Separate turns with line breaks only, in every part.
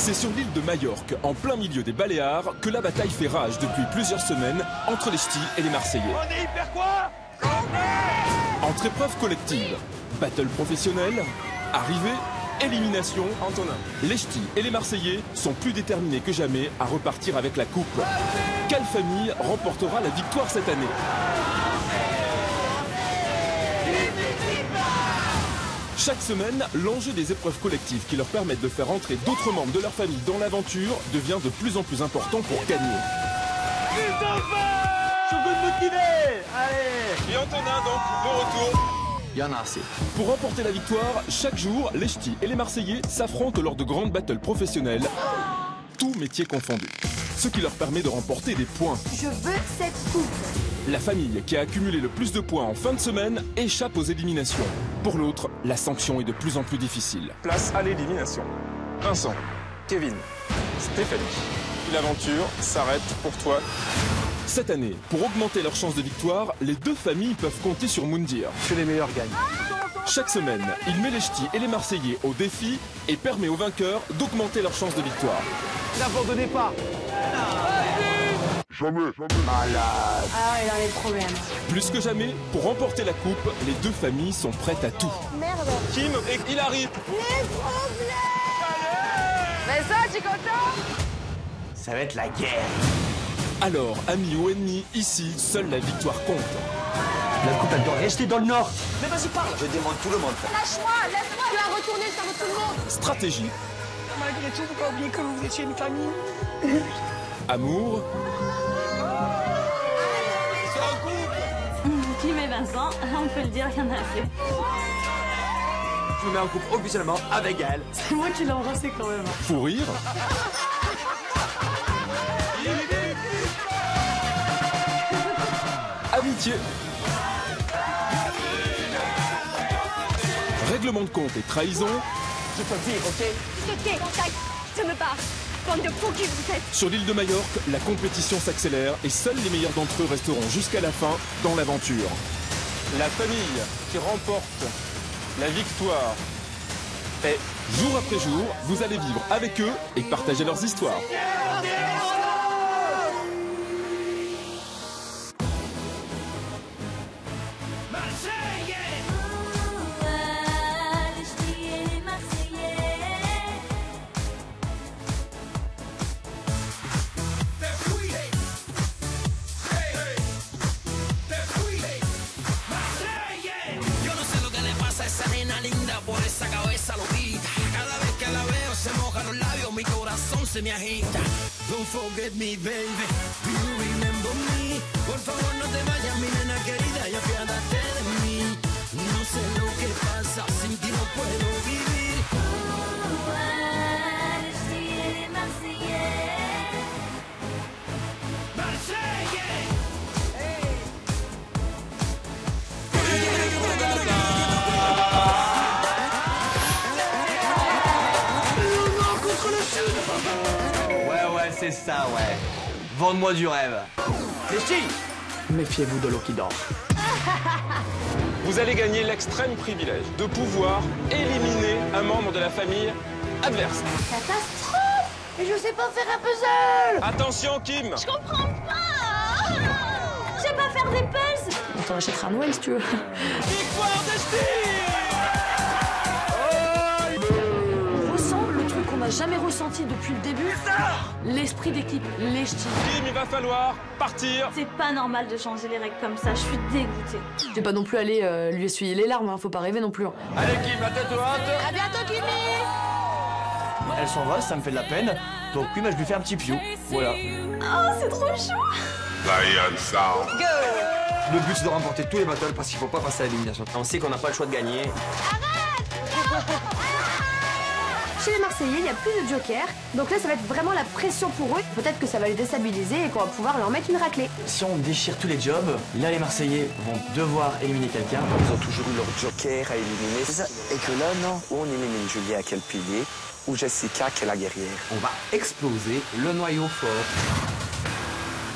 C'est sur l'île de Majorque, en plein milieu des Baléares, que la bataille fait rage depuis plusieurs semaines entre les Ch'tis et les Marseillais.
On est hyper quoi?
Entre épreuves collectives, battle professionnel, arrivée, élimination,
Antonin.
les Ch'tis et les Marseillais sont plus déterminés que jamais à repartir avec la coupe. Quelle famille remportera la victoire cette année? Chaque semaine, l'enjeu des épreuves collectives qui leur permettent de faire entrer d'autres membres de leur famille dans l'aventure devient de plus en plus important pour gagner.
Les enfants! Je veux me motiver! Allez!
Et Antonin, donc, de retour.
Il y en a assez.
Pour remporter la victoire, chaque jour, les Ch'tis et les Marseillais s'affrontent lors de grandes battles professionnelles, tous métiers confondus. Ce qui leur permet de remporter des points.
Je veux cette coupe.
La famille qui a accumulé le plus de points en fin de semaine échappe aux éliminations. Pour l'autre, la sanction est de plus en plus difficile.
Place à l'élimination. Vincent, Kevin, Stéphanie. L'aventure s'arrête pour toi.
Cette année, pour augmenter leurs chances de victoire, les deux familles peuvent compter sur Moundir.
Que les meilleurs gagnent.
Chaque semaine, il met les Ch'tis et les Marseillais au défi et permet aux vainqueurs d'augmenter leurs chances de victoire.
N'abandonnez pas!
Ah, il a des problèmes.
Plus que jamais, pour remporter la coupe, les deux familles sont prêtes à tout.
Merde.
Kim et Hilary.
Les problèmes.
Mais ça, tu es content?
Ça va être la guerre.
Alors, amis ou ennemis, ici, seule la victoire compte.
La coupe, elle doit rester dans le Nord.
Mais vas-y, parle. Je demande tout le monde.
Lâche-moi, laisse-moi. Tu vas retourner, ça vaut tout le monde.
Stratégie,
Malgré tout, faut pas oublier que vous étiez une famille.
amour,
Kim et Vincent, on peut le dire, il y en a assez.
Je me mets en couple officiellement avec elle.
C'est moi qui l'ai embrassé quand même.
fou rire, amitié, règlement de compte et trahison.
Je peux le dire, ok?
Ok, contact, je me barre. Bande de faux culs, vous êtes.
Sur l'île de Majorque, la compétition s'accélère et seuls les meilleurs d'entre eux resteront jusqu'à la fin dans l'aventure.
La famille qui remporte la victoire est...
Jour après jour, vous allez vivre avec eux et partager leurs histoires.
Yo no sé lo que le pasa a esa nena linda por esa cabeza loquita. Cada vez que la veo se mojan los labios, mi corazón se me agita. Don't forget me, baby. Do you remember me? Por favor no te vayas, mi nena querida, y apiádate de mí. No sé lo que pasa, sin ti no puedo vivir.
Ouais, c'est ça, ouais. Vende-moi du rêve. Les Ch'tis, méfiez-vous de l'eau qui dort.
Vous allez gagner l'extrême privilège de pouvoir éliminer un membre de la famille adverse.
Catastrophe. Mais je sais pas faire un puzzle.
Attention, Kim.
Je comprends pas.
Je sais pas faire des puzzles. On t'en achètera un Noël si tu veux.
Victoire des Ch'tis.
On ressent le truc qu'on n'a jamais ressenti depuis le début. L'esprit d'équipe, les Ch'tis.
Kim, il va falloir partir.
C'est pas normal de changer les règles comme ça, je suis dégoûtée.
Je vais pas non plus aller lui essuyer les larmes, hein. Faut pas rêver non plus. Hein.
Allez, Kim, la tête haute.
À bientôt, Kimi.
Elle s'en va, ça me fait de la peine. Donc, oui, je lui fais un petit piou. Voilà.
Oh, c'est trop chaud.
Le but, c'est de remporter tous les battles parce qu'il faut pas passer à l'élimination.
On sait qu'on n'a pas le choix de gagner.
Chez les Marseillais, il n'y a plus de joker. Donc là, ça va être vraiment la pression pour eux. Peut-être que ça va les déstabiliser et qu'on va pouvoir leur mettre une raclée.
Si on déchire tous les jobs, là, les Marseillais vont devoir éliminer quelqu'un.
Ils ont toujours eu leur joker à éliminer. C'est ça. Et que là, non. Ou on élimine Julia qui est le pilier, ou Jessica qui est la guerrière.
On va exploser le noyau fort.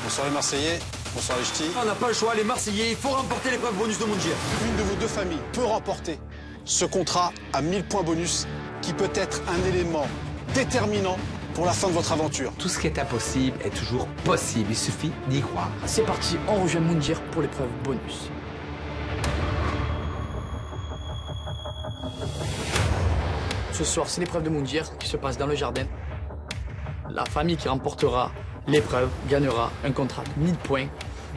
Bonsoir les Marseillais, bonsoir les Ch'tis.
On n'a pas le choix, les Marseillais, il faut remporter l'épreuve bonus de Moundir.
Une de vos deux familles peut remporter ce contrat à 1000 points bonus qui peut être un élément déterminant pour la fin de votre aventure.
Tout ce qui est impossible est toujours possible, il suffit d'y croire.
C'est parti, on rejoint Moundir pour l'épreuve bonus. Ce soir, c'est l'épreuve de Moundir qui se passe dans le jardin. La famille qui remportera l'épreuve gagnera un contrat de 1000 points.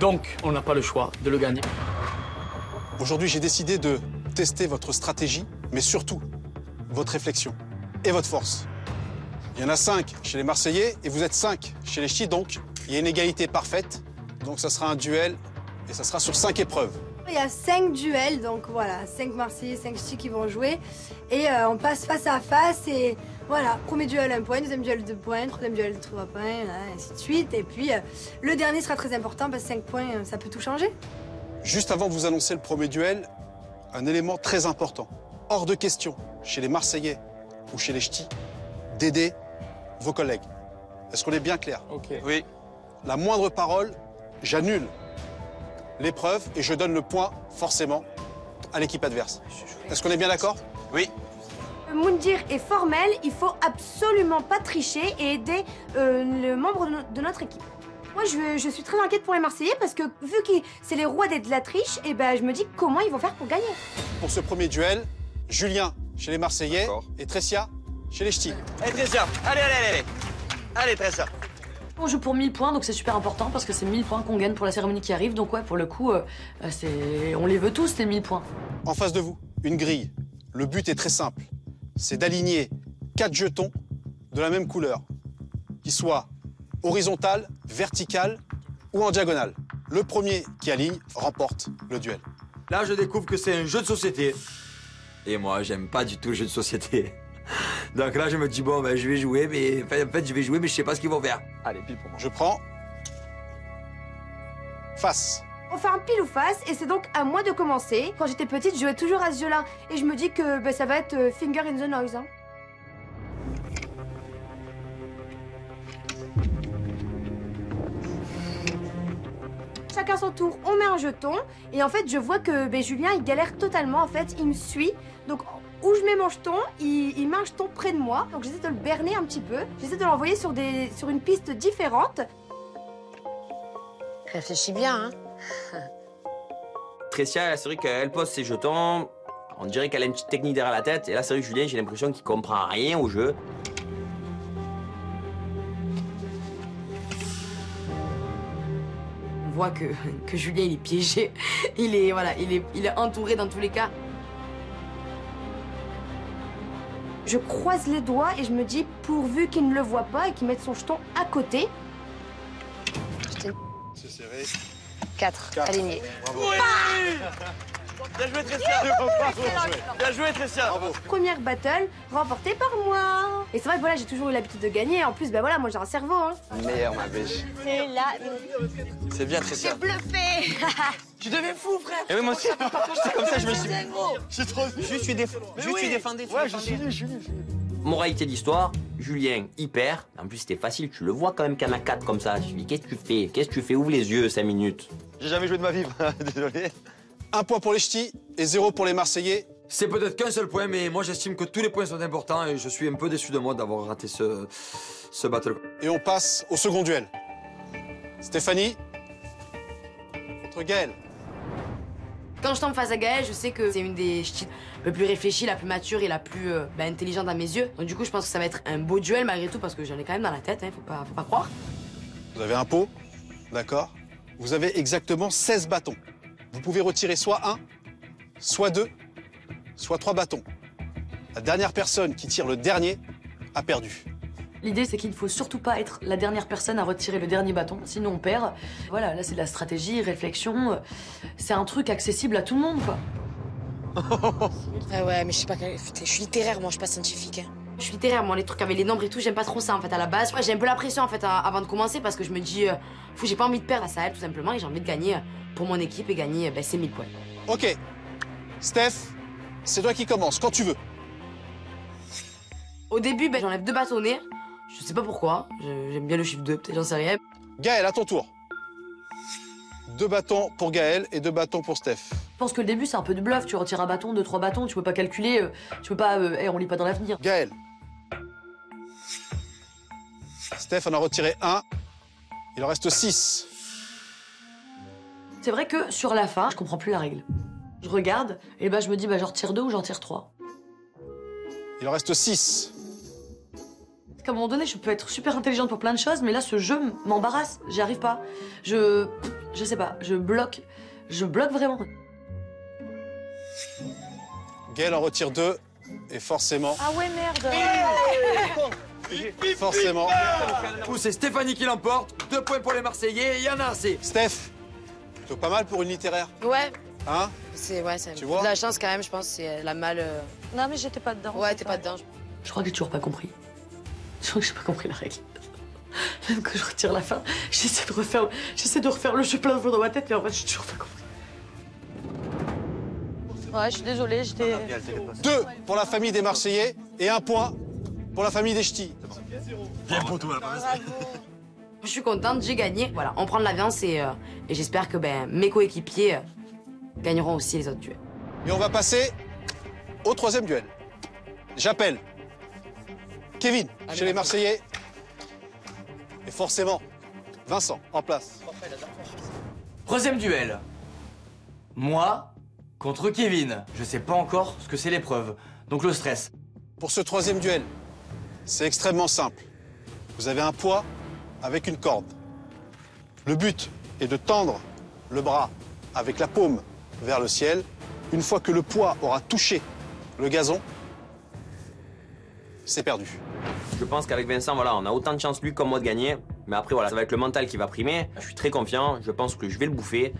Donc, on n'a pas le choix de le gagner.
Aujourd'hui, j'ai décidé de tester votre stratégie, mais surtout votre réflexion et votre force. Il y en a 5 chez les Marseillais et vous êtes 5 chez les Ch'tis, donc il y a une égalité parfaite. Donc ça sera un duel et ça sera sur 5 épreuves.
Il y a 5 duels, donc voilà, 5 Marseillais, 5 Ch'tis qui vont jouer. Et on passe face à face et voilà, premier duel 1 point, deuxième duel 2 points, troisième duel 3 points, ainsi de suite. Et puis le dernier sera très important parce que 5 points, ça peut tout changer.
Juste avant de vous annoncer le premier duel, un élément très important. Hors de question, chez les Marseillais ou chez les Ch'tis, d'aider vos collègues. Est-ce qu'on est bien clair?
Oui.
La moindre parole, j'annule l'épreuve et je donne le point, forcément, à l'équipe adverse. Est-ce qu'on est bien d'accord?
Oui.
Moundir est formel, il faut absolument pas tricher et aider le membre de notre équipe. Moi, je suis très inquiète pour les Marseillais parce que vu que c'est les rois de la triche, et ben, je me dis comment ils vont faire pour gagner.
Pour ce premier duel, Julien chez les Marseillais et Tressia chez les Ch'tis.
Allez, Tressia, allez. Allez, Tressia.
On joue pour 1000 points, donc c'est super important parce que c'est 1000 points qu'on gagne pour la cérémonie qui arrive. Donc ouais, pour le coup, on les veut tous, les 1000 points.
En face de vous, une grille. Le but est très simple. C'est d'aligner 4 jetons de la même couleur, qui soient horizontales, verticales ou en diagonale. Le premier qui aligne remporte le duel.
Là, je découvre que c'est un jeu de société. Et moi, j'aime pas du tout le jeu de société. Donc là, je me dis, bon, ben, je vais jouer, mais en fait, je vais jouer, mais je sais pas ce qu'ils vont faire. Allez, pile pour moi.
Je prends. Face.
On fait un pile ou face et c'est donc à moi de commencer. Quand j'étais petite, je jouais toujours à ce jeu-là et je me dis que ça va être finger in the noise. Hein. Chacun son tour, on met un jeton et en fait, je vois que Julien, il galère totalement. En fait, il me suit. Donc, où je mets mon jeton, il met un jeton près de moi. Donc, j'essaie de le berner un petit peu. J'essaie de l'envoyer sur une piste différente.
Réfléchis bien, hein.
Tressia, c'est vrai qu'elle pose ses jetons. On dirait qu'elle a une petite technique derrière la tête. Et là, c'est vrai que Julien, j'ai l'impression qu'il comprend rien au jeu.
On voit que Julien, il est piégé. Il est entouré dans tous les cas.
Je croise les doigts et je me dis, pourvu qu'il ne le voit pas et qu'il mette son jeton à côté.
C'est serré.
4 alignés.
Bravo. Oui. Bien joué, Tressia. Bien joué, Tressia.
Première battle remportée par moi. Et c'est vrai que voilà, j'ai toujours eu l'habitude de gagner. En plus, moi j'ai un cerveau. Hein.
Meilleure, ma biche.
C'est là.
C'est bien, Tressia.
J'ai bluffé.
Tu deviens fou, frère. Et oui, moi aussi. C'est comme ça, je me suis. J'ai trop. Juste, tu défendais. Ouais, je suis. Moralité d'histoire, Julien, hyper. En plus, c'était facile, tu le vois quand même qu'il y en a 4 comme ça. Je me dis, qu'est-ce que tu fais? Qu'est-ce que tu fais? Ouvre les yeux, 5 minutes.
J'ai jamais joué de ma vie, désolé.
1 point pour les Ch'tis et 0 pour les Marseillais.
C'est peut-être qu'un seul point, mais moi j'estime que tous les points sont importants et je suis un peu déçu de moi d'avoir raté ce battle.
Et on passe au second duel. Stéphanie contre Gaël.
Quand je tombe face à Gaël, je sais que c'est une des ch'tis un peu plus réfléchies, la plus mature et la plus intelligente à mes yeux. Donc du coup, je pense que ça va être un beau duel malgré tout parce que j'en ai quand même dans la tête, hein, faut pas croire.
Vous avez un pot, d'accord. Vous avez exactement 16 bâtons. Vous pouvez retirer soit 1, soit 2, soit 3 bâtons. La dernière personne qui tire le dernier a perdu.
L'idée, c'est qu'il ne faut surtout pas être la dernière personne à retirer le dernier bâton, sinon on perd. Voilà, là, c'est de la stratégie, réflexion. C'est un truc accessible à tout le monde, quoi.
Ah ouais, mais je sais pas, je suis littéraire, moi, je suis pas scientifique. Hein.
Je suis littéraire, moi, les trucs avec les nombres et tout, j'aime pas trop ça, en fait, à la base. J'ai un peu la pression, en fait, avant de commencer, parce que je me dis, j'ai pas envie de perdre à Sahel, tout simplement, et j'ai envie de gagner pour mon équipe et gagner ces 1000 points.
Ok. Steph, c'est toi qui commences, quand tu veux.
Au début, j'enlève 2 bâtonnets. Je sais pas pourquoi, j'aime bien le chiffre 2, peut-être, j'en sais rien.
Gaël, à ton tour. 2 bâtons pour Gaël et 2 bâtons pour Steph.
Je pense que le début, c'est un peu de bluff. Tu retires un bâton, 2, 3 bâtons, tu peux pas calculer, tu peux pas... on lit pas dans l'avenir.
Gaël. Steph en a retiré 1. Il en reste 6.
C'est vrai que sur la fin, je comprends plus la règle. Je regarde, et ben je me dis, bah, j'en retire 2 ou j'en tire 3.
Il en reste 6.
Parce qu'à un moment donné, je peux être super intelligente pour plein de choses, mais là, ce jeu m'embarrasse. J'y arrive pas. Je sais pas, je bloque. Je bloque vraiment.
Gaël en retire 2. Et forcément...
Ah ouais, merde.
Forcément.
C'est Stéphanie qui l'emporte. 2 points pour les Marseillais, il y en a assez.
Steph, plutôt pas mal pour une littéraire.
Ouais.
Hein?
C'est
Tu vois
de la chance quand même, je pense. C'est la malle.
Non, mais j'étais pas dedans.
Ouais, t'es pas dedans.
Je crois que j'ai toujours pas compris. Je crois que j'ai pas compris la règle. Même quand je retire la fin, j'essaie de refaire le jeu plein de fois dans ma tête, mais en fait, j'ai toujours pas compris. Ouais, je suis désolée, j'étais...
2 pour la famille des Marseillais et 1 point pour la famille des Ch'tis.
Bien pour toi,
Je suis contente, j'ai gagné. Voilà, on prend de l'avance et j'espère que mes coéquipiers gagneront aussi les autres duels.
Et on va passer au 3e duel. J'appelle Kevin chez les Marseillais. Et forcément, Vincent en place.
3e duel. Moi contre Kevin. Je sais pas encore ce que c'est l'épreuve. Donc le stress.
Pour ce 3e duel, c'est extrêmement simple. Vous avez un poids avec une corde. Le but est de tendre le bras avec la paume vers le ciel. Une fois que le poids aura touché le gazon, c'est perdu.
Je pense qu'avec Vincent, voilà, on a autant de chance lui comme moi de gagner. Mais après, voilà, ça va être le mental qui va primer. Je suis très confiant, je pense que je vais le bouffer.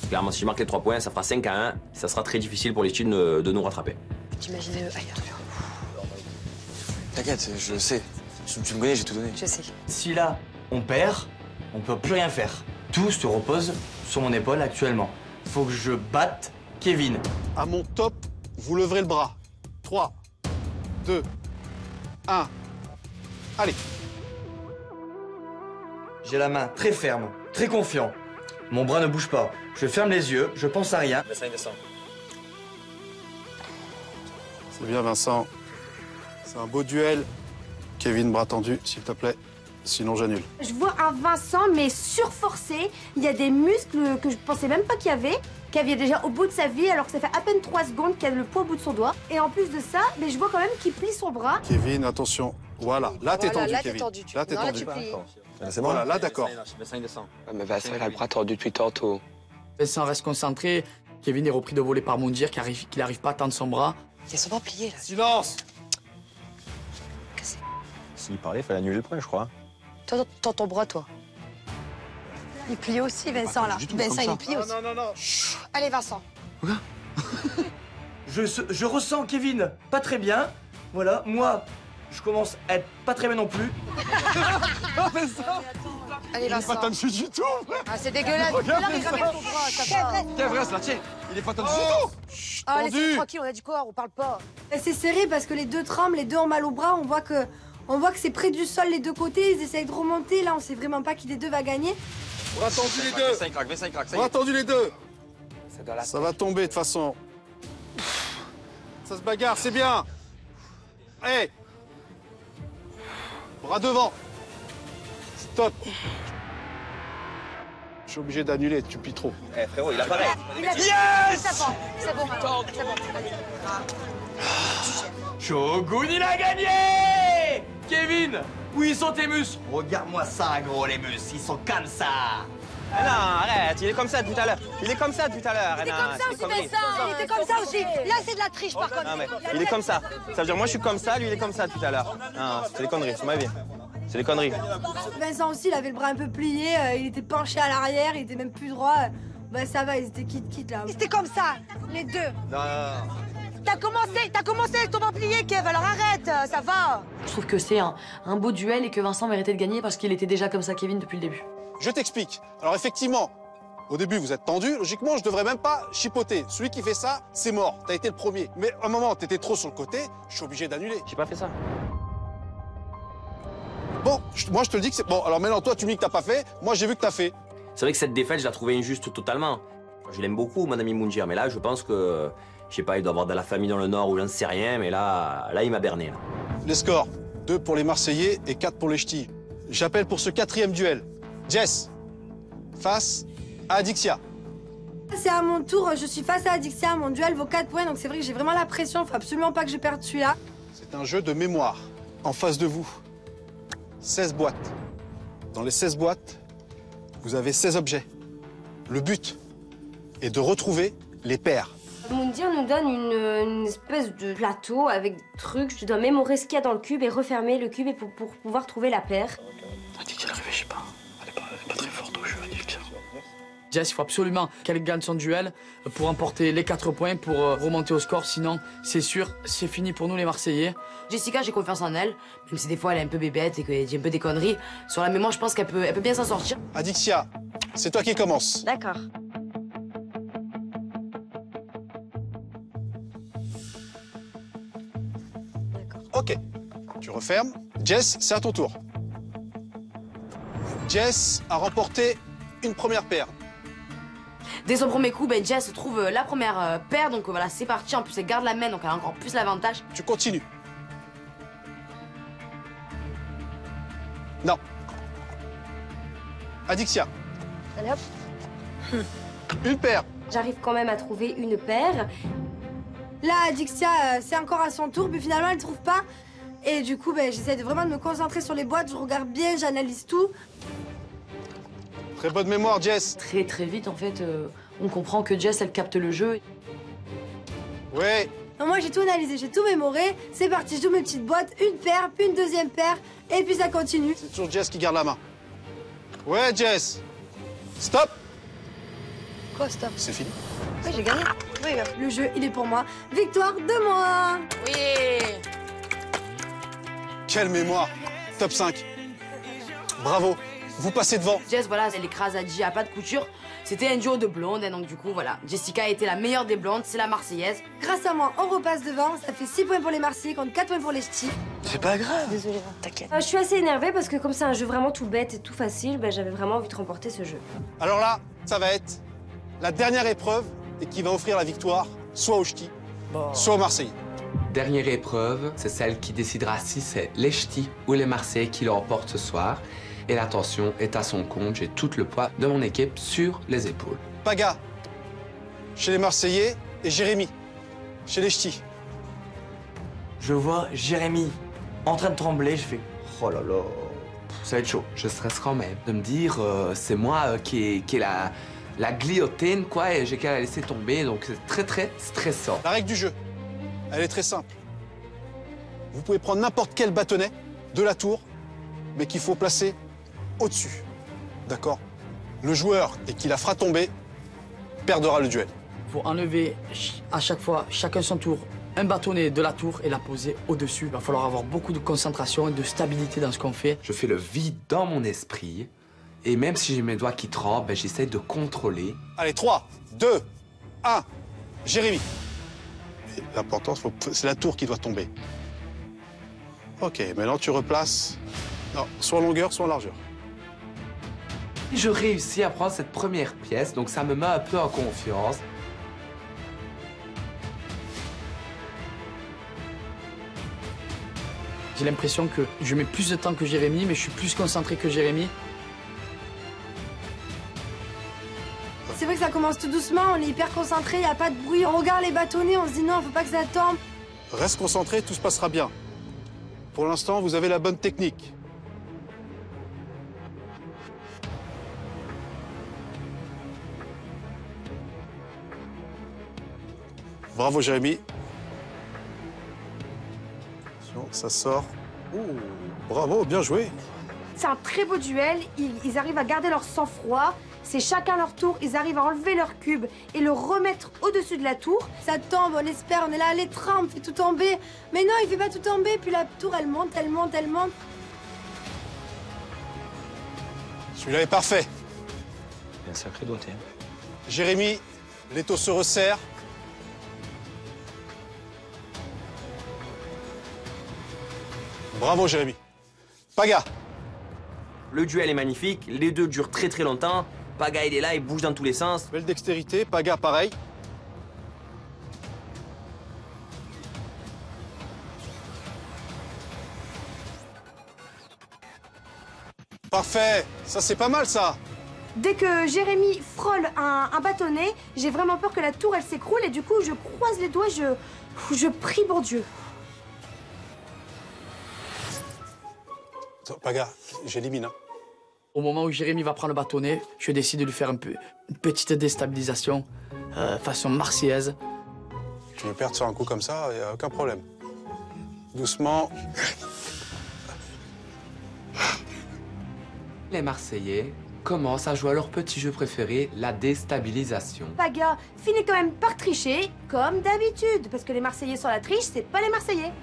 Clairement, si je marque les 3 points, ça fera 5-1. Ça sera très difficile pour les Ch'tis de nous rattraper.
T'imagines ailleurs.
T'inquiète, je le sais. Tu me connais, j'ai tout donné.
Je sais.
Si là, on perd, on peut plus rien faire. Tout se repose sur mon épaule actuellement. Faut que je batte Kevin.
À mon top, vous leverez le bras. 3, 2, 1. Allez.
J'ai la main très ferme, très confiant. Mon bras ne bouge pas. Je ferme les yeux, je pense à rien.
C'est bien, Vincent. C'est un beau duel. Kevin, bras tendu, s'il te plaît. Sinon, j'annule.
Je vois un Vincent, mais surforcé. Il y a des muscles que je pensais même pas qu'il y avait déjà au bout de sa vie, alors que ça fait à peine 3 secondes qu'il a le poids au bout de son doigt. Et en plus de ça, mais je vois quand même qu'il plie son bras.
Kevin, attention. Voilà, là, t'es tendu, Kevin. Là, t'es tendu.
C'est bon.
Voilà, là, d'accord.
Mais Vincent, il a le bras tordu depuis tantôt.
Vincent reste concentré. Kevin est repris de voler par Moundir, qu'il n'arrive pas à tendre son bras.
Ils sont pas pliés, là.
Silence!
S'il parlait, il fallait annuler le point, je crois.
Toi, ton bras, toi. Il plie aussi, Vincent, là. Vincent, il plie aussi.
Non.
Allez, Vincent.
Je ressens Kevin pas très bien. Voilà, moi, je commence à être pas très bien non plus.
Allez, Vincent.
Il est pas tendu du tout.
Ah, c'est dégueulasse. Là, mais jamais ton bras, ça va.
Tiens, vrai, là, tiens. Il est pas tendu du tout.
Ah, laissez-le tranquille, on a du corps, on parle pas.
C'est serré parce que les deux tremblent, les deux ont mal au bras. On voit que c'est près du sol les deux côtés. Ils essayent de remonter. Là, on sait vraiment pas qui des deux va gagner.
Bras tendu les deux.
Vincent, il craque.
Bras tendu les deux. Ça va tomber de toute façon. Ça se bagarre, c'est bien. Allez. Bras devant. Stop. Je suis obligé d'annuler, tu plies trop.
Eh frérot, il a pareil.
Yes! C'est bon,
Shogun, il a gagné! Kevin, où ils sont tes muscles? Regarde-moi ça, gros, les muscles, ils sont comme ça.
Ah non, arrête, il est comme ça depuis tout à l'heure. Il est comme ça depuis tout à l'heure.
Il était comme ça aussi, Vincent. Il était comme ça aussi. Là, c'est de la triche, par contre.
Non, mais il est comme ça. Ça veut dire, moi, je suis comme ça, lui, il est comme ça tout à l'heure. Non, c'est des conneries, c'est ma vie. C'est des conneries.
Vincent aussi, il avait le bras un peu plié. Il était penché à l'arrière, il était même plus droit. Bah ça va, ils étaient quitte là.
C'était comme ça, les deux.
Non.
T'as commencé avec ton bras plié, Kev, alors arrête, ça va.
Je trouve que c'est un beau duel et que Vincent méritait de gagner parce qu'il était déjà comme ça, Kevin, depuis le début.
Je t'explique. Alors effectivement, au début, vous êtes tendu. Logiquement, je devrais même pas chipoter. Celui qui fait ça, c'est mort. T'as été le premier. Mais à un moment, t'étais trop sur le côté. Je suis obligé d'annuler.
J'ai pas fait ça.
Bon, moi, je te le dis que c'est... Bon, alors maintenant, toi, tu me dis que t'as pas fait. Moi, j'ai vu que t'as fait.
C'est vrai que cette défaite, je la trouvais injuste totalement. Je l'aime beaucoup, mon ami Moundir, mais là, je pense que... Je sais pas, il doit avoir de la famille dans le Nord ou j'en sais rien, mais là il m'a berné. Là.
Les scores, 2 pour les Marseillais et 4 pour les Ch'tis. J'appelle pour ce 4e duel Jess face à Adixia.
C'est à mon tour, je suis face à Adixia, mon duel vaut 4 points, donc c'est vrai que j'ai vraiment la pression, il faut absolument pas que je perde celui-là.
C'est un jeu de mémoire. En face de vous, 16 boîtes. Dans les 16 boîtes, vous avez 16 objets. Le but est de retrouver les paires.
Moundir nous donne une espèce de plateau avec des trucs. Je dois mémorer ce qu'il y a dans le cube et refermer le cube pour pouvoir trouver la paire.
Adixia, elle réfléchit pas. Elle est pas très forte au jeu, Adixia. Jess, il faut absolument qu'elle gagne son duel pour emporter les 4 points, pour remonter au score. Sinon, c'est sûr, c'est fini pour nous les Marseillais.
Jessica, j'ai confiance en elle, même si des fois elle est un peu bébête et qu'elle dit un peu des conneries. Sur la mémoire, je pense qu'elle peut bien s'en sortir.
Adixia, c'est toi qui commence.
D'accord.
Ok, tu refermes. Jess, c'est à ton tour. Jess a remporté une première paire.
Dès son premier coup, Jess trouve la première paire, donc voilà, c'est parti. En plus, elle garde la main, donc elle a encore plus l'avantage.
Tu continues. Non. Adixia.
Allez hop.
Une paire.
J'arrive quand même à trouver une paire.
Là, Adixia, c'est encore à son tour, puis finalement, elle ne trouve pas. Et du coup, j'essaie vraiment de me concentrer sur les boîtes, je regarde bien, j'analyse tout.
Très bonne mémoire, Jess.
Très vite, en fait, on comprend que Jess, elle capte le jeu.
Ouais.
Non, moi, j'ai tout analysé, j'ai tout mémoré. C'est parti, je joue mes petites boîtes, une paire, puis une deuxième paire, et puis ça continue.
C'est toujours Jess qui garde la main. Ouais, Jess. Stop.
Quoi, stop?
C'est fini.
Oui, j'ai gagné. Oui,
le jeu, il est pour moi. Victoire de moi.
Oui.
Quelle mémoire. Top 5. Bravo. Vous passez devant.
Jess, voilà, elle écrase Adji à pas de couture. C'était un duo de blondes, et donc du coup, voilà. Jessica a été la meilleure des blondes, c'est la Marseillaise.
Grâce à moi, on repasse devant. Ça fait 6 points pour les Marseillais contre 4 points pour les ch'tis.
C'est pas grave.
Désolée, t'inquiète.
Je suis assez énervée parce que comme c'est un jeu vraiment tout bête et tout facile, j'avais vraiment envie de remporter ce jeu.
Alors là, ça va être la dernière épreuve et qui va offrir la victoire soit aux ch'tis, soit aux Marseillais.
Dernière épreuve, c'est celle qui décidera si c'est les ch'tis ou les Marseillais qui l'emportent ce soir. Et l'attention est à son compte, j'ai tout le poids de mon équipe sur les épaules.
Paga, chez les Marseillais, et Jérémy, chez les ch'tis.
Je vois Jérémy en train de trembler, je fais oh là là, ça va être chaud.
Je stresse quand même de me dire c'est moi qui ai la guillotine quoi et j'ai qu'à la laisser tomber, donc c'est très stressant.
La règle du jeu, elle est très simple. Vous pouvez prendre n'importe quel bâtonnet de la tour, mais qu'il faut placer au-dessus. D'accord? Le joueur qui la fera tomber perdra le duel.
Il faut enlever à chaque fois, chacun son tour, un bâtonnet de la tour et la poser au-dessus. Il va falloir avoir beaucoup de concentration et de stabilité dans ce qu'on fait.
Je fais le vide dans mon esprit et même si j'ai mes doigts qui tremblent, j'essaie de contrôler.
Allez, 3, 2, 1. Jérémy. L'important, c'est la tour qui doit tomber. Ok, maintenant tu replaces. Non, soit en longueur, soit en largeur.
Je réussis à prendre cette première pièce, donc ça me met un peu en confiance.
J'ai l'impression que je mets plus de temps que Jérémy, mais je suis plus concentré que Jérémy.
C'est vrai que ça commence tout doucement, on est hyper concentré, il n'y a pas de bruit. On regarde les bâtonnets, on se dit non, faut pas que ça tombe.
Reste concentré, tout se passera bien. Pour l'instant, vous avez la bonne technique. Bravo, Jérémy. Attention, ça sort. Ouh, bravo, bien joué.
C'est un très beau duel, ils arrivent à garder leur sang-froid. C'est chacun leur tour, ils arrivent à enlever leur cube et le remettre au-dessus de la tour.
Ça tombe, on espère, on est là, les trempe, fait tout tomber. Mais non, il fait pas tout tomber, puis la tour, elle monte, elle monte, elle monte.
Celui-là est parfait.
Il y a un sacré doigté.
Jérémy, l'étau se resserre. Bravo, Jérémy. Paga.
Le duel est magnifique, les deux durent très longtemps. Paga, il est là, il bouge dans tous les sens.
Belle dextérité, Paga, pareil. Parfait. Ça, c'est pas mal, ça.
Dès que Jérémy frôle un bâtonnet, j'ai vraiment peur que la tour, elle s'écroule. Et du coup, je croise les doigts, je prie pour Dieu.
Attends, Paga, j'élimine. Hein.
Au moment où Jérémy va prendre le bâtonnet, je décide de lui faire une petite déstabilisation, façon marseillaise.
Tu me perds sur un coup comme ça, il n'y a aucun problème. Doucement.
Les Marseillais commencent à jouer à leur petit jeu préféré, la déstabilisation.
Paga finit quand même par tricher, comme d'habitude. Parce que les Marseillais sur la triche, c'est pas les Marseillais.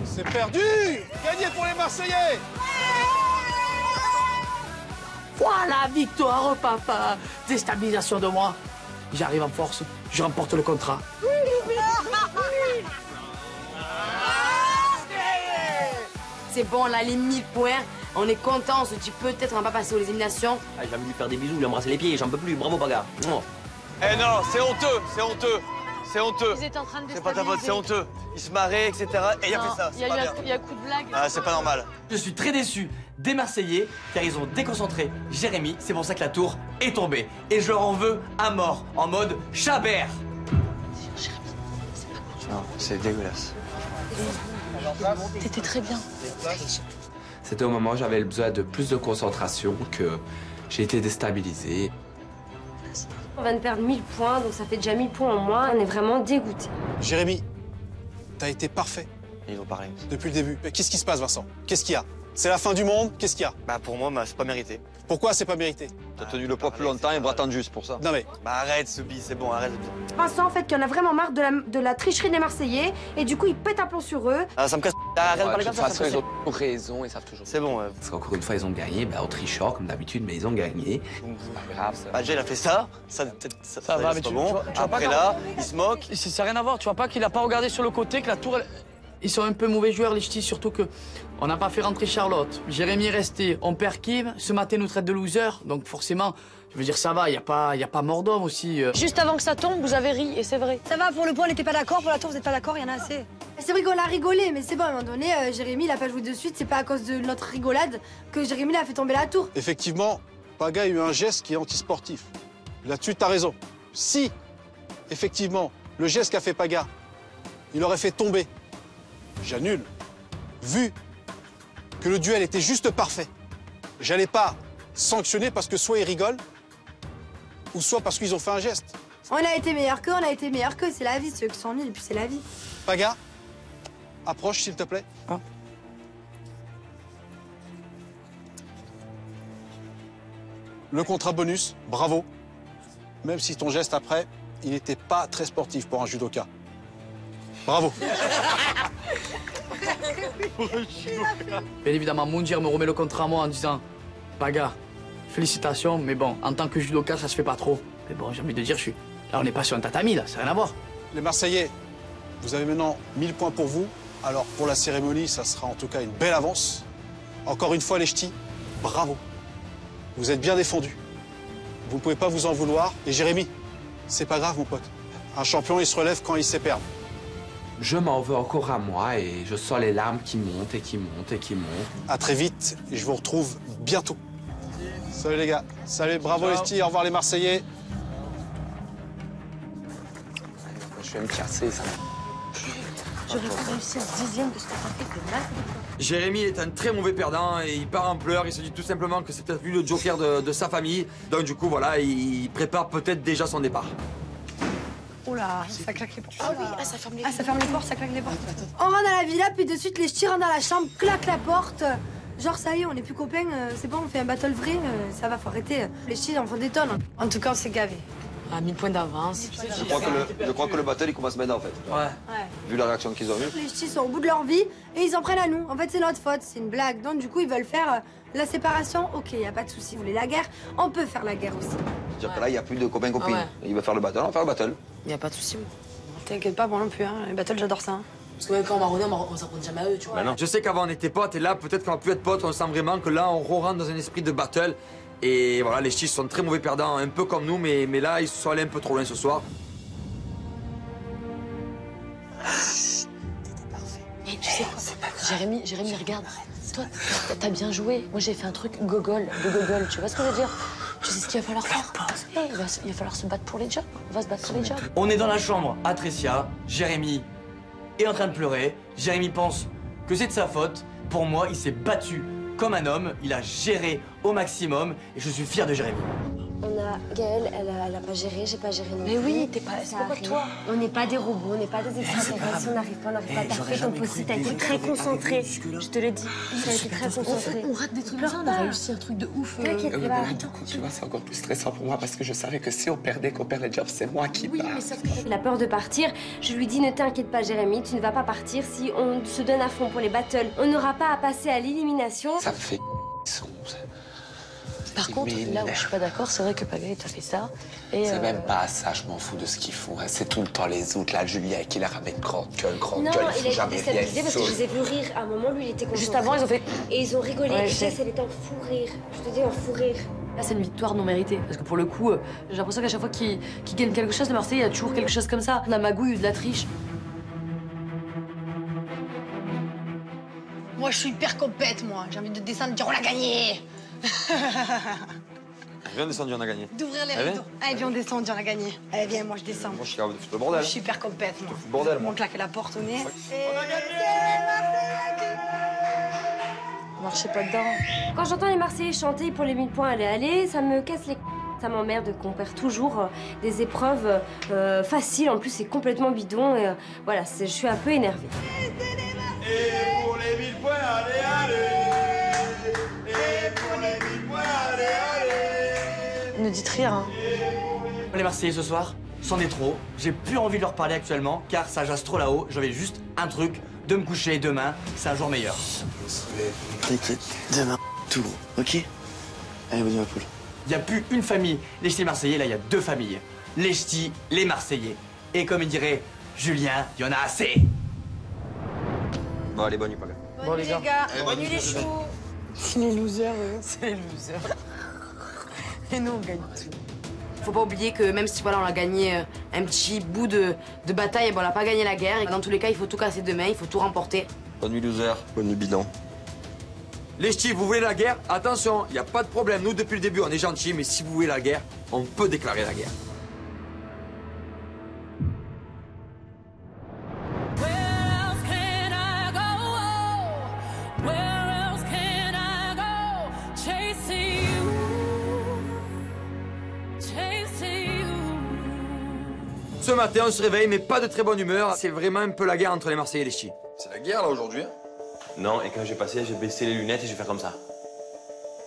C'est perdu. Gagné pour les Marseillais.
Voilà, victoire, papa. Déstabilisation de moi. J'arrive en force, je remporte le contrat.
C'est bon, on a les 1000 points. On est content, on se dit peut-être on va pas passer aux éliminations.
Ah, j'ai envie de lui faire des bisous, lui embrasser les pieds, j'en peux plus. Bravo, Paga.
Eh non, c'est honteux, c'est honteux. C'est honteux.
Vous êtes en train de
C'est pas ta faute, c'est honteux. Il se marrait, etc. Et il a fait ça.
Il y a coup de blague.
Ah, c'est pas normal.
Je suis très déçu des Marseillais car ils ont déconcentré Jérémy. C'est pour ça que la tour est tombée. Et je leur en veux à mort, en mode Chabert.
Non, c'est dégueulasse.
T'étais très bien.
C'était au moment où j'avais besoin de plus de concentration que j'ai été déstabilisé.
On vient de perdre 1000 points, donc ça fait déjà 1000 points en moins. On est vraiment dégoûtés.
Jérémy, t'as été parfait.
Ils vont parler.
Depuis le début. Qu'est-ce qui se passe, Vincent? Qu'est-ce qu'il y a? C'est la fin du monde? Qu'est-ce qu'il y a?
Bah pour moi, c'est pas mérité.
Pourquoi c'est pas mérité?
T'as tenu le poids plus longtemps et bras tendus, c'est pour ça.
Non mais...
Bah arrête, Soubi, c'est bon, arrête.
Vincent, en fait, qu'il y en a vraiment marre de la tricherie des Marseillais. Et du coup, il pète un plomb sur eux.
Ah, ça me casse. Arrête de parler
De
comme
toute
ça.
façon, ils ont toujours raison, ils savent toujours.
C'est bon.
Parce qu'encore une fois, ils ont gagné, en trichant comme d'habitude, mais ils ont gagné. C'est pas grave.
Bah déjà, il a fait ça. Ça
va, mais
c'est pas
tu
bon.
vois
Après
pas
là, il se moque.
Ça n'a rien à voir, tu vois pas qu'il a pas regardé sur le côté, que la tour... Ils sont un peu mauvais joueurs, les ch'tis, surtout que on n'a pas fait rentrer Charlotte. Jérémy est resté, on perd Kim, ce matin nous traite de loser, donc forcément, je veux dire, ça va, y a pas mort d'homme aussi.
Juste avant que ça tombe, vous avez ri, et c'est vrai.
Ça va, pour le point, on n'était pas d'accord, pour la tour, vous n'êtes pas d'accord, il y en a assez. C'est vrai qu'on a rigolé, mais c'est bon, à un moment donné, Jérémy, il a pas joué de suite, c'est pas à cause de notre rigolade que Jérémy a fait tomber la tour.
Effectivement, Paga a eu un geste qui est antisportif. Là-dessus, t'as raison. Si, effectivement, le geste qu'a fait Paga, il aurait fait tomber, j'annule. Vu que le duel était juste parfait, j'allais pas sanctionner parce que soit ils rigolent, ou soit parce qu'ils ont fait un geste.
On a été meilleurs qu'eux, on a été meilleurs qu'eux, c'est la vie, ceux qui sont nuls, et puis c'est la vie.
Paga, approche s'il te plaît. Le contrat bonus, bravo. Même si ton geste après, il n'était pas très sportif pour un judoka. Bravo.
Bien évidemment, Moundir me remet le contrat à moi en disant « Paga, félicitations, mais bon, en tant que judoka, ça se fait pas trop. » Mais bon, j'ai envie de dire, là, on est pas sur un tatami, là, ça n'a rien à voir.
Les Marseillais, vous avez maintenant 1000 points pour vous. Alors, pour la cérémonie, ça sera en tout cas une belle avance. Encore une fois, les ch'tis, bravo. Vous êtes bien défendus. Vous ne pouvez pas vous en vouloir. Et Jérémy, c'est pas grave, mon pote. Un champion, il se relève quand il sait perdre.
Je m'en veux encore à moi et je sens les larmes qui montent et qui montent et qui montent.
À très vite et je vous retrouve bientôt. Salut les gars. Salut, bravo les ch'tis, au revoir les Marseillais.
Je vais me casser, ça.
J'aurais pas réussi un dixième de ce que t'as fait de mal.
Jérémy est un très mauvais perdant et il part en pleurs. Il se dit tout simplement que c'est peut-être lui le joker de sa famille. Donc du coup, voilà, il prépare peut-être déjà son départ.
Oh là, ça claque les portes.
Ah oui, ça ferme les portes.
Ça ferme les portes, ça claque les portes. On rentre dans la villa, puis de suite, les ch'tis rentrent dans la chambre, claquent la porte. Genre, ça y est, on n'est plus copains, c'est bon, on fait un battle vrai, ça va, faut arrêter. Les ch'tis en font des tonnes. En tout cas, on s'est gavés.
À 1000 points d'avance.
Je crois que le battle, il commence maintenant, en fait.
Ouais.
Vu la réaction qu'ils ont eue.
Les ch'tis sont au bout de leur vie et ils en prennent à nous. En fait, c'est notre faute, c'est une blague. Donc, du coup, ils veulent faire la séparation. Ok, y a pas de souci. Vous voulez la guerre? On peut faire la guerre aussi.
C'est-à-dire que là, il n'y a plus de copains-copines.
Ouais.
Il veut faire le battle, on va faire le battle.
Y a pas de souci.
T'inquiète pas, moi non plus. Les battles, j'adore ça.
Parce que même quand on m'a rené, on s'en prend jamais à eux, tu vois.
Bah non. Je sais qu'avant, on était potes et là, peut-être qu'on va plus être potes. On sent vraiment que là, on rentre dans un esprit de battle. Et voilà, les ch'tis sont très mauvais perdants, un peu comme nous, mais là, ils se sont allés un peu trop loin ce soir.
Jérémy, regarde. Toi, t'as bien joué. Moi, j'ai fait un truc gogol, de gogol. Tu vois ce que je veux dire? Tu sais ce qu'il va falloir faire? Il va falloir se battre pour les jobs. On va se battre pour les jobs.
On est dans la chambre à Tressia. Jérémy est en train de pleurer. Jérémy pense que c'est de sa faute. Pour moi, il s'est battu comme un homme. Il a géré au maximum. Et je suis fier de Jérémy.
On a Gaëlle, elle a pas géré, j'ai pas géré non plus.
Mais oui, c'est pourquoi toi?
On n'est pas des robots, on n'est pas des extraterrestres, on n'arrive pas. T'as fait ton possible, t'as été très concentré. Je te le dis, t'as été très concentré.
On rate des trucs comme ça, on a réussi un truc de ouf.
T'inquiète pas.
Tu vois, c'est encore plus stressant pour moi parce que je savais que si on perdait, qu'on perd les jobs, c'est moi qui pars.
Oui, mais sauf que il a peur de partir. Je lui dis, ne t'inquiète pas, Jérémy, tu ne vas pas partir si on se donne à fond pour les battles. On n'aura pas à passer à l'élimination.
Ça me fait...
Par contre, là où je suis pas d'accord, c'est vrai que Pagaille t'a fait ça.
C'est même pas ça, je m'en fous de ce qu'ils font. C'est tout le temps les autres, là, Julien, qui la ramène grande gueule,
Non, il a été déstabilisé parce que je les ai vus rire. À un moment, lui, il était concentré.
Juste avant, ils ont fait...
Et ils ont rigolé.
Ouais,
et Jess, elle était en fou rire. Je te dis, en fou rire.
Là, c'est une victoire non méritée. Parce que pour le coup, j'ai l'impression qu'à chaque fois qu'il gagne quelque chose, de Marseille, il y a toujours quelque chose comme ça. De la magouille ou de la triche.
Moi, je suis hyper compète, moi. J'ai envie de descendre et dire on l'a gagné.
Viens descendre, on a gagné.
D'ouvrir les rideaux. Allez, viens, on descend, on a gagné. Allez, viens, moi, je descends.
Moi, je suis capable de foutre le bordel.
Je suis hyper compète, moi.
Le bordel, moi.
On claque la porte au nez.
On a gagné!
Marchez pas dedans.
Quand j'entends les Marseillais chanter pour les 1000 points, allez, ça me casse les... Ça m'emmerde qu'on perd toujours des épreuves faciles. En plus, c'est complètement bidon. Et, voilà, je suis un peu énervée.
Et pour les 1000 points, allez, allez! Et pour les 1000 points, allez, allez!
Ne dites rien. Hein.
Les Marseillais ce soir, c'en est trop. J'ai plus envie de leur parler actuellement, car ça jase trop là-haut. J'avais juste un truc, de me coucher demain. C'est un jour meilleur.
T'inquiète, demain, tout, ok? Allez, vas-y, ma poule.
Il n'y a plus une famille, les ch'tis Marseillais, là, il y a deux familles. Les ch'tis, les Marseillais. Et comme il dirait Julien, il y en a assez.
Bon, allez, bonne nuit, Paga.
Bonne nuit, les gars.
Bonne nuit,
les choux.
C'est les losers, c'est les losers. Et nous, on gagne tout.
Faut pas oublier que même si voilà, on a gagné un petit bout de bataille, bon, on n'a pas gagné la guerre. Et dans tous les cas, il faut tout casser demain, il faut tout remporter.
Bonne nuit, loser. Bonne nuit, bilan. Les ch'tis, vous voulez la guerre? Attention, il n'y a pas de problème. Nous, depuis le début, on est gentils, mais si vous voulez la guerre, on peut déclarer la guerre. Ce matin, on se réveille, mais pas de très bonne humeur. C'est vraiment un peu la guerre entre les Marseillais et les ch'tis.
C'est la guerre, là, aujourd'hui?
Non, et quand j'ai passé, j'ai baissé les lunettes et je vais faire comme ça.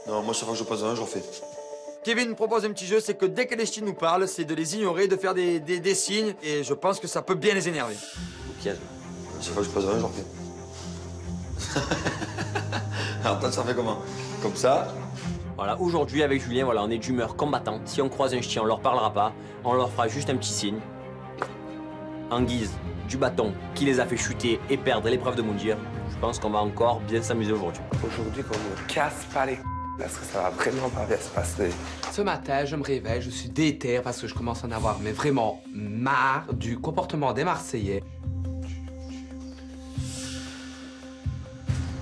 Non, moi, chaque fois que je passe un, je refais.
Kevin propose un petit jeu, c'est que dès que les ch'tis nous parlent, c'est de les ignorer, de faire des signes, et je pense que ça peut bien les énerver.
Piège.
Chaque fois que je passe un, je refais. Alors toi, ça fait comment? Comme ça?
Voilà, aujourd'hui, avec Julien, voilà, on est d'humeur combattante. Si on croise un ch'ti, on leur parlera pas. On leur fera juste un petit signe. En guise du bâton qui les a fait chuter et perdre l'épreuve de Moundir. Je pense qu'on va encore bien s'amuser aujourd'hui.
Aujourd'hui, qu'on ne casse pas les parce que ça va vraiment pas bien se passer. Ce matin, je me réveille, je suis déter parce que je commence à en avoir mais vraiment marre du comportement des Marseillais.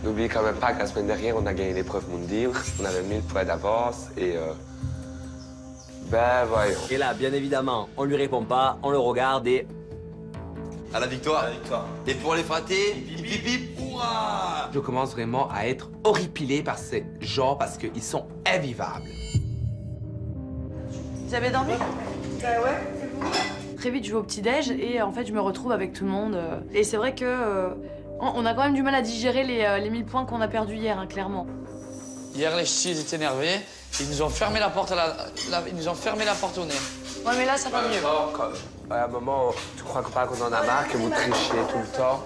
N'oubliez quand même pas que la semaine dernière, on a gagné l'épreuve Moundir. On avait 1000 points d'avance et ben voyons.
Et là, bien évidemment, on lui répond pas, on le regarde et...
À la victoire. À la victoire. Et pour les fratés, hip hip hip, hurrah!
Je commence vraiment à être horripilé par ces gens parce qu'ils sont invivables.
Vous avez dormi? Ouais. Très vite, je vais au petit-déj et en fait, je me retrouve avec tout le monde. Et c'est vrai que on a quand même du mal à digérer les 1000 points qu'on a perdus hier, hein, clairement.
Hier, les ch'tis étaient énervés. Ils nous ont fermé la porte ils nous ont fermé la porte au nez.
Ouais, mais là, ça va mieux.
À un moment, tu crois pas qu'on en a marre, que vous trichez tout le temps?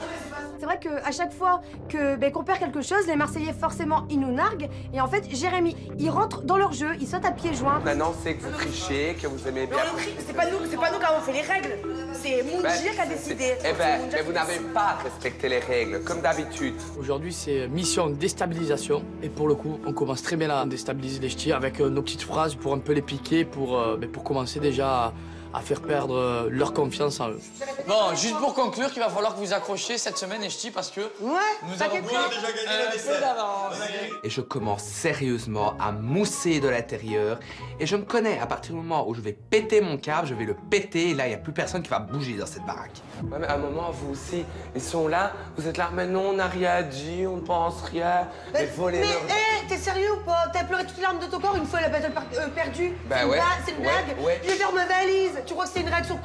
C'est vrai qu'à chaque fois qu'on perd quelque chose, les Marseillais, forcément, ils nous narguent. Et en fait, Jérémy, il rentre dans leur jeu, il saute à pieds joints.
Maintenant, c'est que vous trichez, que vous aimez bien.
C'est pas nous qui avons fait les règles. C'est Moundir qui a décidé.
Eh ben, mais vous n'avez pas respecté les règles, comme d'habitude.
Aujourd'hui, c'est mission déstabilisation. Et pour le coup, on commence très bien à déstabiliser les ch'tis avec nos petites phrases pour un peu les piquer, pour commencer déjà à faire perdre leur confiance en eux. Bon, juste pour conclure, qu'il va falloir que vous accrochiez cette semaine, Echti, parce que nous avons pris un peu d'avance.
Et je commence sérieusement à mousser de l'intérieur. Et je me connais, à partir du moment où je vais péter mon câble, je vais le péter. Et là, il n'y a plus personne qui va bouger dans cette baraque. Ouais, mais à un moment, vous aussi, ils sont là, vous êtes là, mais non, on n'a rien dit, on ne pense rien. Mais volez leur...
t'es sérieux ou pas? T'as pleuré toutes les larmes de ton corps une fois la battle perdue?
Bah
C'est une blague?
Ouais.
Je vais faire ma valise. Tu crois que c'est une réaction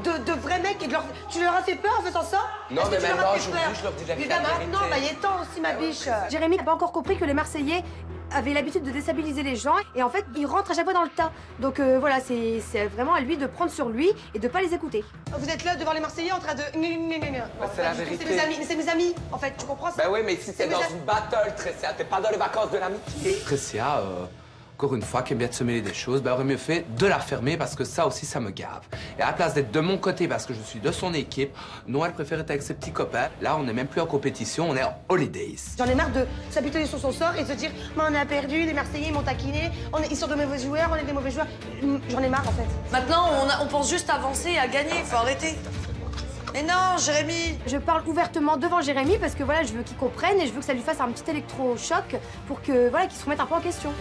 de vrais mecs et tu leur as fait peur en faisant ça?
Non, mais maintenant, aujourd'hui, je leur dis la vérité.
Non, bah il est temps aussi, ma biche.
Jérémy n'a pas encore compris que les Marseillais avaient l'habitude de déstabiliser les gens et en fait ils rentrent à chaque fois dans le tas. Donc voilà, c'est vraiment à lui de prendre sur lui et de pas les écouter.
Vous êtes là devant les Marseillais en train de...
Bah, c'est la vérité.
C'est mes amis, en fait, tu comprends ça?
Bah oui, mais si t'es dans une battle, Tressia, t'es pas dans les vacances de l'amitié. Tressia, encore une fois, qui aime bien de se mêler des choses, bah aurait mieux fait de la fermer parce que ça aussi, ça me gave. Et à la place d'être de mon côté parce que je suis de son équipe, non, elle préfère être avec ses petits copains. Là, on n'est même plus en compétition, on est en holidays.
J'en ai marre de s'apitoyer sur son sort et de se dire « Mais on a perdu, les Marseillais, ils m'ont taquiné, ils sont de mauvais joueurs, on est des mauvais joueurs. » J'en ai marre, en fait.
Maintenant, on pense juste à avancer et à gagner, faut arrêter. Mais non, Jérémy!
Je parle ouvertement devant Jérémy parce que voilà, je veux qu'il comprenne et je veux que ça lui fasse un petit électrochoc pour que voilà, qu'il se remette un peu en question.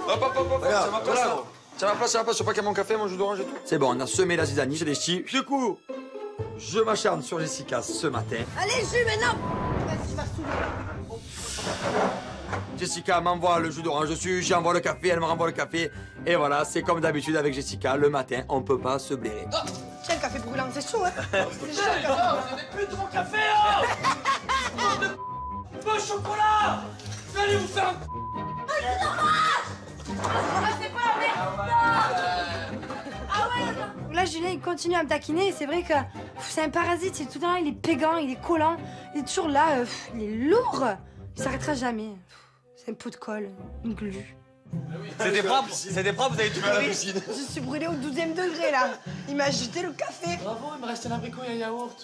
Hop, tiens ma place, je sais pas qu'à mon café, mon jus d'orange et tout. C'est bon, on a semé la zizanie, j'ai des chis. Du coup, je m'acharne sur Jessica ce matin.
Allez, jus, maintenant! Vas-y, je vais soulever.
Jessica m'envoie le jus d'orange dessus, j'envoie le café, elle me renvoie le café. Et voilà, c'est comme d'habitude avec Jessica, le matin, on peut pas se blairer.
Oh, tiens, le café brûlant, c'est chaud, hein?
C'est chaud, le café. Vous n'avez plus de mon café, oh! Beau chocolat! Vous allez vous faire un...
Là, Julien, il continue à me taquiner et c'est vrai que c'est un parasite. C'est tout le temps, il est pégant, il est collant, il est toujours là, il est lourd. Il s'arrêtera jamais. C'est un pot de colle, une glu.
C'est des propres, vous avez tout brûlé.
Je suis brûlée au 12e degré, là. Il m'a jeté le café.
Bravo, il me reste un abricot et un yaourt.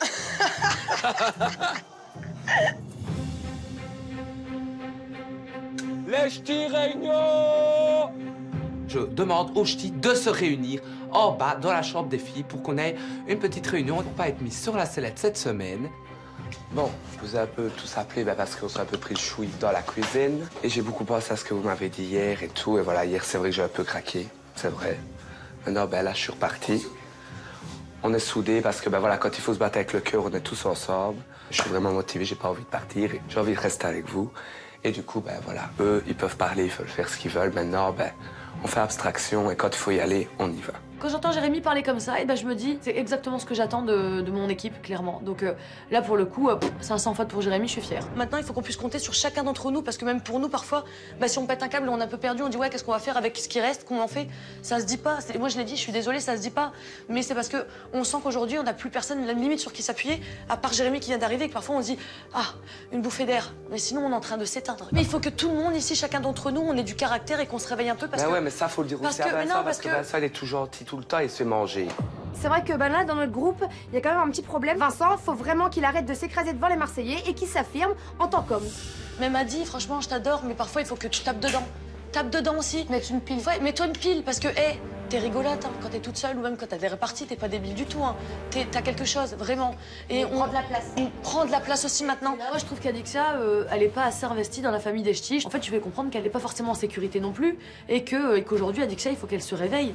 Les ch'tis réunions! Je demande aux ch'tis de se réunir en bas dans la chambre des filles pour qu'on ait une petite réunion pour pas être mis sur la sellette cette semaine. Bon, je vous ai un peu tous appelé parce qu'on s'est un peu pris le chouille dans la cuisine. Et j'ai beaucoup pensé à ce que vous m'avez dit hier et tout. Et voilà, hier, c'est vrai que j'ai un peu craqué. C'est vrai. Maintenant, là, je suis reparti. On est soudés parce que, voilà, quand il faut se battre avec le cœur, on est tous ensemble. Je suis vraiment motivé, j'ai pas envie de partir. J'ai envie de rester avec vous. Et du coup, voilà, eux, ils peuvent parler, ils peuvent faire ce qu'ils veulent. Maintenant, on fait abstraction et quand il faut y aller, on y va.
Quand j'entends Jérémy parler comme ça, et je me dis, c'est exactement ce que j'attends de mon équipe, clairement. Donc là, pour le coup, c'est un sans faute pour Jérémy, je suis fière.
Maintenant, il faut qu'on puisse compter sur chacun d'entre nous, parce que même pour nous, parfois, si on pète un câble, on est un peu perdu, on dit ouais, qu'est-ce qu'on va faire avec ce qui reste, comment on fait? Ça se dit pas. Moi, je l'ai dit, je suis désolée, ça se dit pas. Mais c'est parce que on sent qu'aujourd'hui, on n'a plus personne, la limite sur qui s'appuyer, à part Jérémy qui vient d'arriver, et que parfois on se dit ah, une bouffée d'air. Mais sinon, on est en train de s'éteindre. Mais il faut que tout le monde ici, chacun d'entre nous, on ait du caractère et qu'on se réveille un peu parce que.
Ouais, mais ça, faut le dire aussi à Vincent, parce que Vincent, il est tout gentil tout le temps, il se fait manger.
C'est vrai que là, dans notre groupe, il y a quand même un petit problème. Vincent, faut vraiment qu'il arrête de s'écraser devant les Marseillais et qu'il s'affirme en tant qu'homme.
Même Adi, franchement, je t'adore, mais parfois, il faut que tu tapes dedans. Tape dedans aussi.
Mets-tu une pile?
Ouais, mets-toi une pile, parce que, t'es rigolote, hein, quand t'es toute seule ou même quand t'as des réparties, t'es pas débile du tout, hein. T'as quelque chose, vraiment. Et
on prend de la place.
On prend de la place aussi maintenant.
Moi, je trouve qu'Adixia, elle est pas assez investie dans la famille des ch'tis. En fait, tu fais comprendre qu'elle n'est pas forcément en sécurité non plus et qu'aujourd'hui, Adixia, il faut qu'elle se réveille.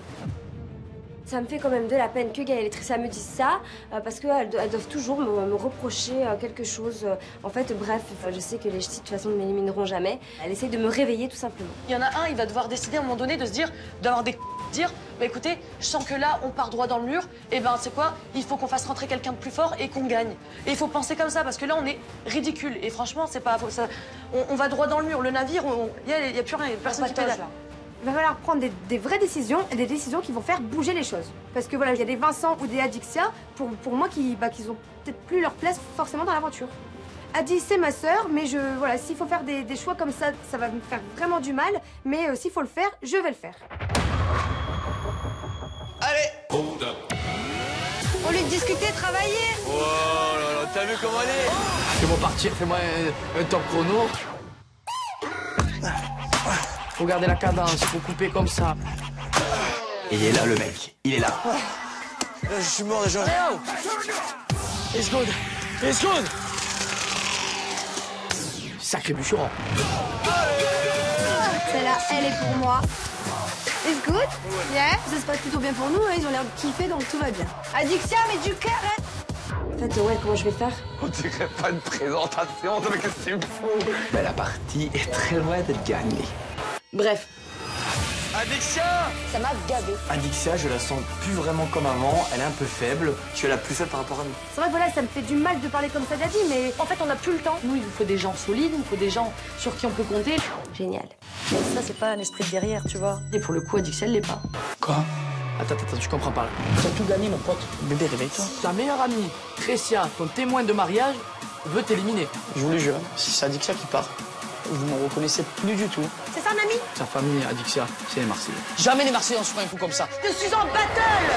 Ça me fait quand même de la peine que Gaëlle et Tressia me disent ça, parce qu'elles doivent toujours me reprocher quelque chose. En fait, bref, je sais que les ch'tis, de toute façon, ne m'élimineront jamais. Elle essaye de me réveiller, tout simplement.
Il y en a un, il va devoir décider à un moment donné de se dire, d'avoir des dire, écoutez, je sens que là, on part droit dans le mur, et c'est quoi? Il faut qu'on fasse rentrer quelqu'un de plus fort et qu'on gagne. Et il faut penser comme ça, parce que là, on est ridicule. Et franchement, c'est pas... on va droit dans le mur. Le navire, il y a plus rien, personne qui pédale.
Il va falloir prendre des vraies décisions et des décisions qui vont faire bouger les choses. Parce que voilà, il y a des Vincent ou des Adixia, pour moi, qui ont peut-être plus leur place forcément dans l'aventure. Adi, c'est ma sœur, mais voilà, s'il faut faire des choix comme ça, ça va me faire vraiment du mal. Mais s'il faut le faire, je vais le faire.
Allez!
Au lieu de discuter, travailler!
Oh là là, t'as vu comment elle est? Fais-moi partir, fais-moi un top chrono.
Faut garder la cadence, faut couper comme ça.
Il est là le mec, il est là.
Je suis mort déjà.
It's good, it's good. Sacré bûcheron.
Celle-là, elle est pour moi. It's good? Yeah? Ça se passe plutôt bien pour nous, hein. Ils ont l'air de kiffer, donc tout va bien. Adixia, mais du cœur, hein.
En fait, ouais, comment je vais faire?
On dirait pas une présentation, mais qu'est-ce que tu me fous? Mais la partie est très loin d'être gagnée.
Bref.
Adixia!
Ça m'a gavé.
Adixia, je la sens plus vraiment comme avant, elle est un peu faible. Tu es la plus faible par rapport à nous.
C'est vrai, voilà, ça me fait du mal de parler comme ça d'Adi, mais en fait, on n'a plus le temps.
Nous, il nous faut des gens solides, il nous faut des gens sur qui on peut compter.
Génial.
Mais ça, c'est pas un esprit de guerrière, tu vois. Et pour le coup, Adixia, elle l'est pas.
Quoi? Attends, tu comprends pas là.
T'as tout gagné, mon pote. Bébé, réveille-toi.
Ta meilleure amie, Tressia, ton témoin de mariage, veut t'éliminer.
Je vous le jure, si c'est Adixia qui part, vous ne me reconnaissez plus du tout.
C'est ça, Nami?
Sa famille, Adixia, c'est les Marseillais.
Jamais les Marseillais en se font un coup comme ça.
Je suis en battle!